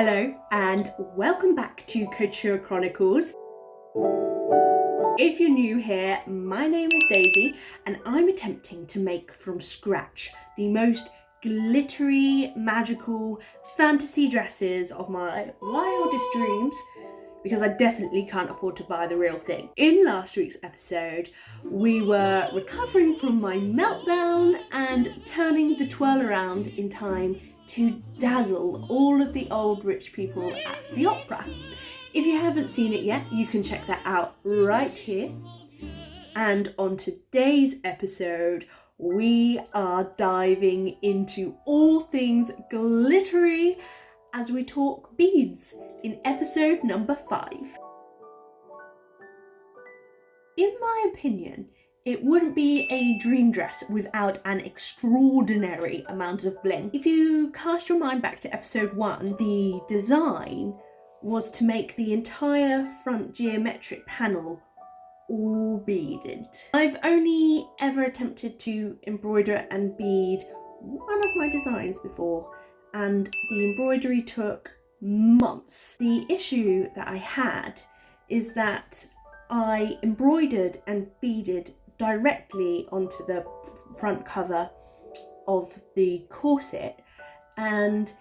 Hello and welcome back to Couture Chronicles. If you're new here, my name is Daisy and I'm attempting to make from scratch the most glittery, magical fantasy dresses of my wildest dreams, because I definitely can't afford to buy the real thing. In last week's episode, we were recovering from my meltdown and turning the twirl around in time to dazzle all of the old rich people at the opera. If you haven't seen it yet, you can check that out right here. And on today's episode, we are diving into all things glittery as we talk beads in episode number 5. In my opinion, it wouldn't be a dream dress without an extraordinary amount of bling. If you cast your mind back to episode 1, the design was to make the entire front geometric panel all beaded. I've only ever attempted to embroider and bead one of my designs before, and the embroidery took months. The issue that I had is that I embroidered and beaded directly onto the front cover of the corset, and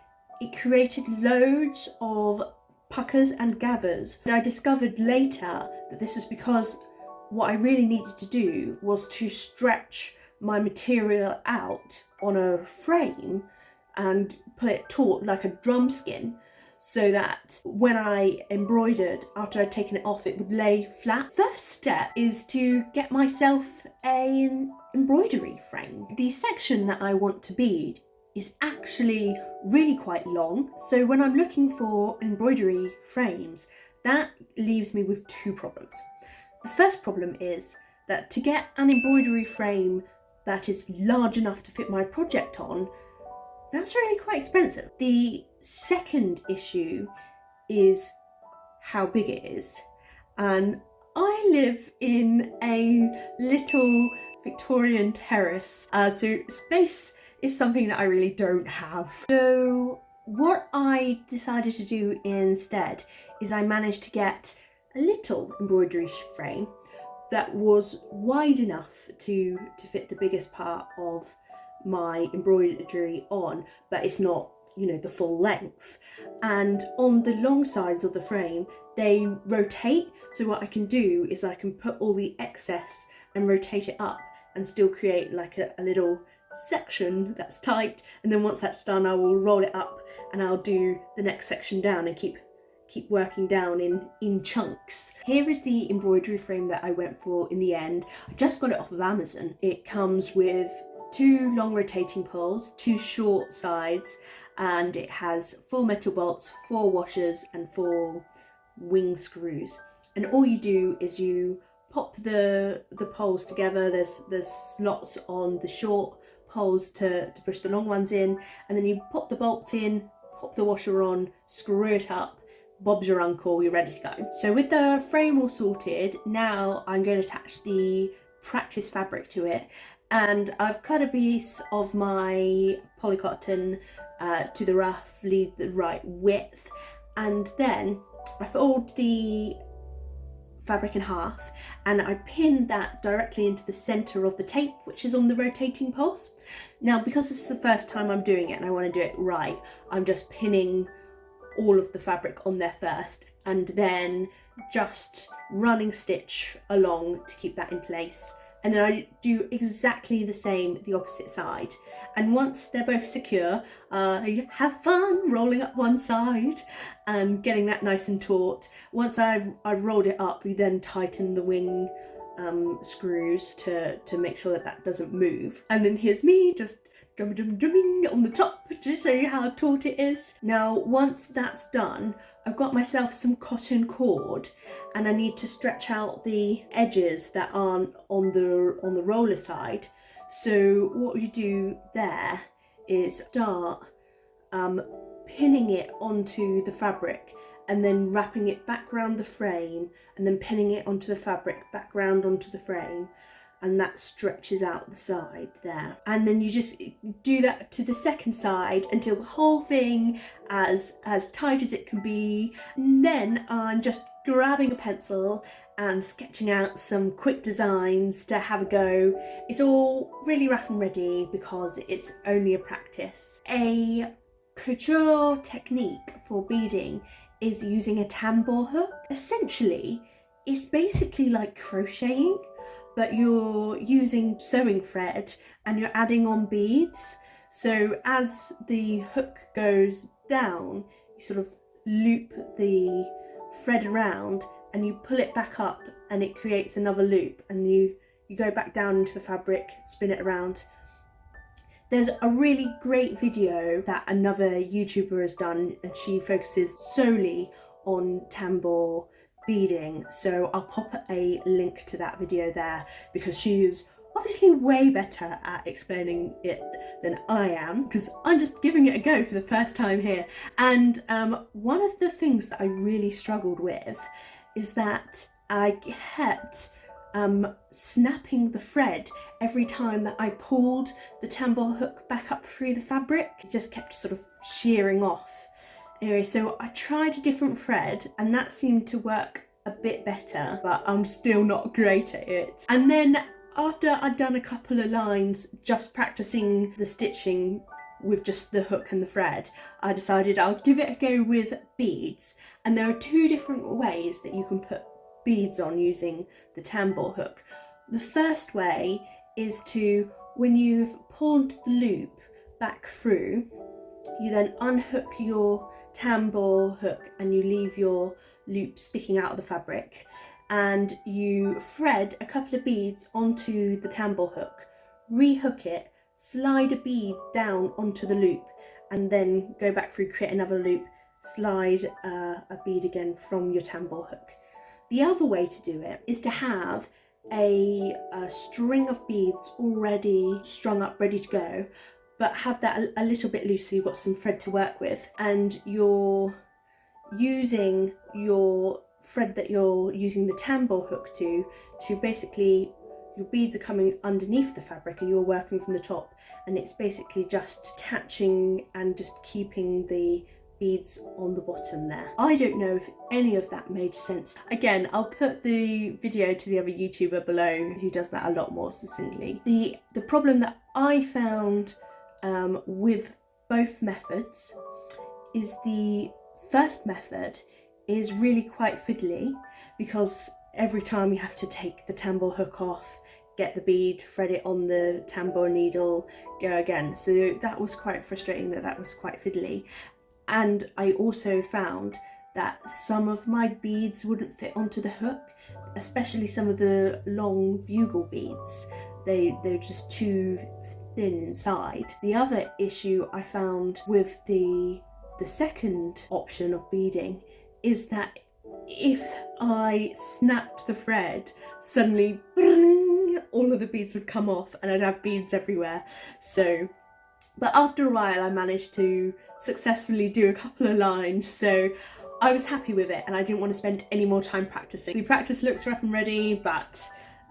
it created loads of puckers and gathers. And I discovered later that this was because what I really needed to do was to stretch my material out on a frame and pull it taut like a drum skin, so that when I embroidered, after I'd taken it off, it would lay flat. First step is to get myself an embroidery frame. The section that I want to bead is actually really quite long, so when I'm looking for embroidery frames, that leaves me with 2 problems. The first problem is that to get an embroidery frame that is large enough to fit my project on, that's really quite expensive. The second issue is how big it is. And I live in a little Victorian terrace, so space is something that I really don't have. So what I decided to do instead is I managed to get a little embroidery frame that was wide enough to fit the biggest part of my embroidery on, but it's not, the full length. And on the long sides of the frame, they rotate, so what I can do is I can put all the excess and rotate it up and still create like a little section that's tight, and then once that's done I will roll it up and I'll do the next section down and keep working down in chunks. Here is the embroidery frame that I went for in the end. I just got it off of Amazon. It comes with 2 long rotating poles, 2 short sides, and it has 4 metal bolts, 4 washers and 4 wing screws. And all you do is you pop the poles together. There's slots on the short poles to push the long ones in, and then you pop the bolt in, pop the washer on, screw it up, Bob's your uncle, you're ready to go. So with the frame all sorted, now I'm going to attach the practice fabric to it, and I've cut a piece of my polycotton to the roughly the right width, and then I fold the fabric in half and I pinned that directly into the center of the tape, which is on the rotating poles. Now, because this is the first time I'm doing it and I want to do it right, I'm just pinning all of the fabric on there first and then just running stitch along to keep that in place. And then I do exactly the same the opposite side. And once they're both secure, I have fun rolling up one side and getting that nice and taut. Once I've rolled it up, we then tighten the wing screws to make sure that doesn't move. And then here's me just drumming on the top to show you how taut it is. Now, once that's done, I've got myself some cotton cord and I need to stretch out the edges that aren't on the roller side. So what you do there is start pinning it onto the fabric and then wrapping it back around the frame and then pinning it onto the fabric back round onto the frame. and that stretches out the side there. And then you just do that to the second side until the whole thing as tight as it can be. And then I'm just grabbing a pencil and sketching out some quick designs to have a go. It's all really rough and ready because it's only a practice. A couture technique for beading is using a tambour hook. Essentially, it's basically like crocheting, but you're using sewing thread and you're adding on beads. So as the hook goes down, you sort of loop the thread around and you pull it back up and it creates another loop, and you go back down into the fabric, spin it around. There's a really great video that another YouTuber has done, and she focuses solely on tambour beading, so I'll pop a link to that video there because she is obviously way better at explaining it than I am, because I'm just giving it a go for the first time here. And one of the things that I really struggled with is that I kept snapping the thread every time that I pulled the tambour hook back up through the fabric. It just kept sort of shearing off. Anyway, so I tried a different thread and that seemed to work a bit better, but I'm still not great at it. And then after I'd done a couple of lines just practicing the stitching with just the hook and the thread, I decided I'll give it a go with beads. And there are two different ways that you can put beads on using the tambour hook. The first way is to, when you've pulled the loop back through, you then unhook your tambour hook and you leave your loop sticking out of the fabric, and you thread a couple of beads onto the tambour hook, rehook it, slide a bead down onto the loop, and then go back through, create another loop, slide a bead again from your tambour hook. The other way to do it is to have a string of beads already strung up, ready to go, but have that a little bit loose so you've got some thread to work with, and you're using your thread that you're using the tambour hook to basically, your beads are coming underneath the fabric and you're working from the top, and it's basically just catching and just keeping the beads on the bottom there. I don't know if any of that made sense. Again, I'll put the video to the other YouTuber below who does that a lot more succinctly. The problem that I found with both methods is the first method is really quite fiddly, because every time you have to take the tambour hook off, get the bead, thread it on the tambour needle, go again. So that was quite frustrating, that was quite fiddly. And I also found that some of my beads wouldn't fit onto the hook, especially some of the long bugle beads. They're just too thin inside. The other issue I found with the second option of beading is that if I snapped the thread, suddenly all of the beads would come off and I'd have beads everywhere. So, but after a while I managed to successfully do a couple of lines, so I was happy with it and I didn't want to spend any more time practicing. The practice looks rough and ready, but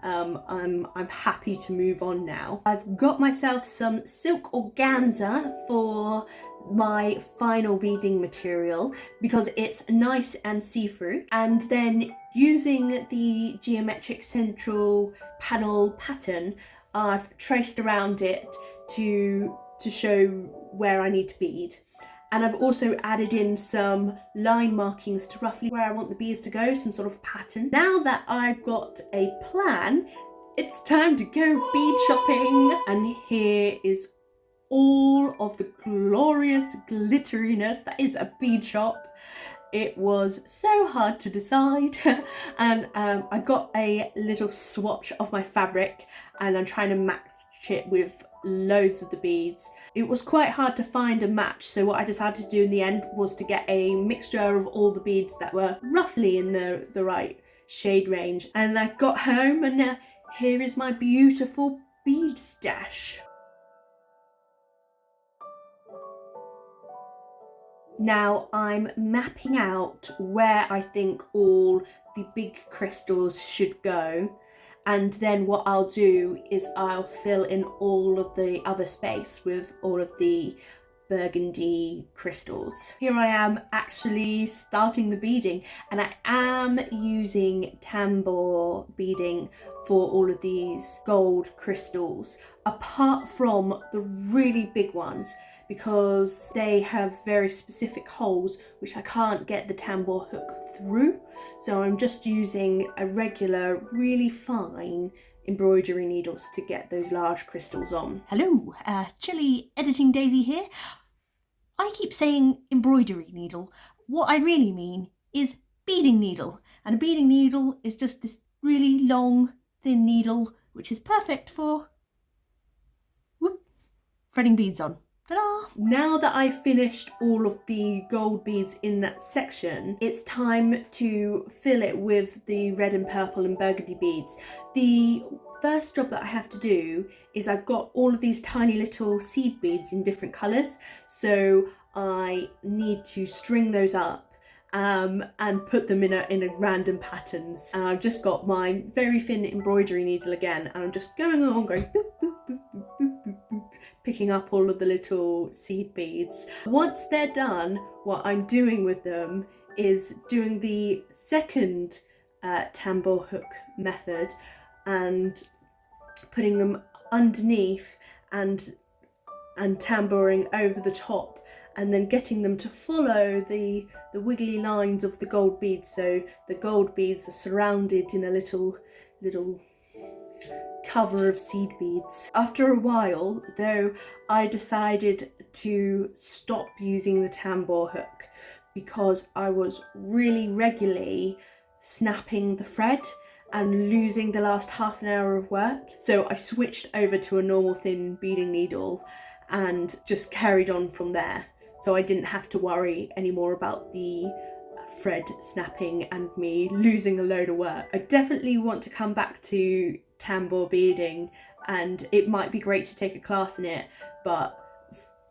I'm happy to move on now. I've got myself some silk organza for my final beading material because it's nice and see-through, and then using the geometric central panel pattern, I've traced around it to show where I need to bead. And I've also added in some line markings to roughly where I want the beads to go, some sort of pattern. Now that I've got a plan, it's time to go bead shopping. And here is all of the glorious glitteriness that is a bead shop. It was so hard to decide and I got a little swatch of my fabric and I'm trying to match it with loads of the beads. It was quite hard to find a match, so what I decided to do in the end was to get a mixture of all the beads that were roughly in the right shade range. And I got home and here is my beautiful bead stash. Now I'm mapping out where I think all the big crystals should go, And then what I'll do is I'll fill in all of the other space with all of the burgundy crystals. Here I am actually starting the beading, and I am using Tambour beading for all of these gold crystals, apart from the really big ones, because they have very specific holes which I can't get the Tambour hook through. So I'm just using a regular, really fine embroidery needles to get those large crystals on. Hello, Chilly Editing Daisy here. I keep saying embroidery needle. What I really mean is beading needle. And a beading needle is just this really long, thin needle, which is perfect for threading beads on. Ta-da! Now that I've finished all of the gold beads in that section, it's time to fill it with the red and purple and burgundy beads. The first job that I have to do is I've got all of these tiny little seed beads in different colours, so I need to string those up and put them in a random patterns. And I've just got my very thin embroidery needle again, and I'm just going along going boop, boop, boop, boop, boop, boop, boop, picking up all of the little seed beads. Once they're done, what I'm doing with them is doing the second tambour hook method and putting them underneath and tambouring over the top, and then getting them to follow the wiggly lines of the gold beads, so the gold beads are surrounded in a little cover of seed beads. After a while, though, I decided to stop using the tambour hook because I was really regularly snapping the thread and losing the last half an hour of work. So I switched over to a normal thin beading needle and just carried on from there. So I didn't have to worry anymore about the thread snapping and me losing a load of work. I definitely want to come back to tambour beading, and it might be great to take a class in it, but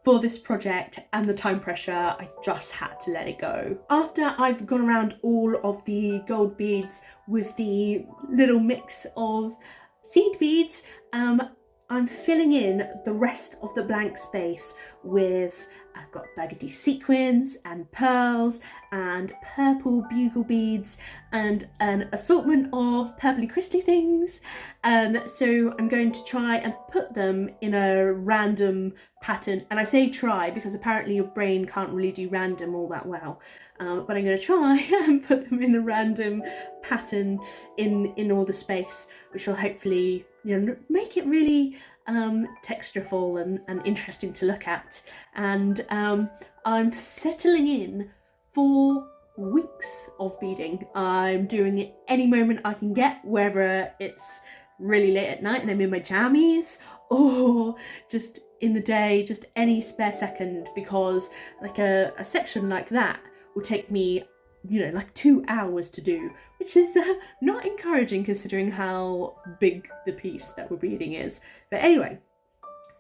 for this project and the time pressure, I just had to let it go. After I've gone around all of the gold beads with the little mix of seed beads, I'm filling in the rest of the blank space with, I've got burgundy sequins and pearls and purple bugle beads and an assortment of purpley crystally things. So I'm going to try and put them in a random pattern. And I say try because apparently your brain can't really do random all that well. But I'm going to try and put them in a random pattern in all the space, which will hopefully, make it really textureful and interesting to look at. And I'm settling in for weeks of beading. I'm doing it any moment I can get, whether it's really late at night and I'm in my jammies, or just in the day, just any spare second, because like a section like that will take me like 2 hours to do, which is not encouraging considering how big the piece that we're beading is. But anyway,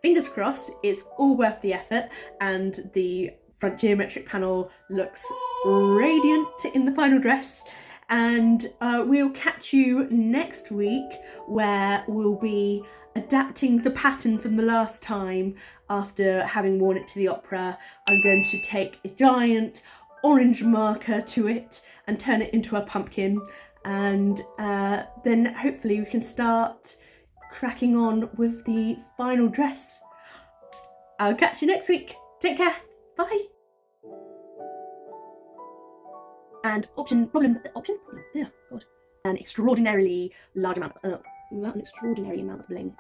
fingers crossed, it's all worth the effort, and the front geometric panel looks radiant in the final dress. And we'll catch you next week, where we'll be adapting the pattern from the last time. After having worn it to the opera, I'm going to take a giant orange marker to it and turn it into a pumpkin, and then hopefully we can start cracking on with the final dress. I'll catch you next week. Take care. Bye. And option problem. Yeah, God. An extraordinary amount of bling.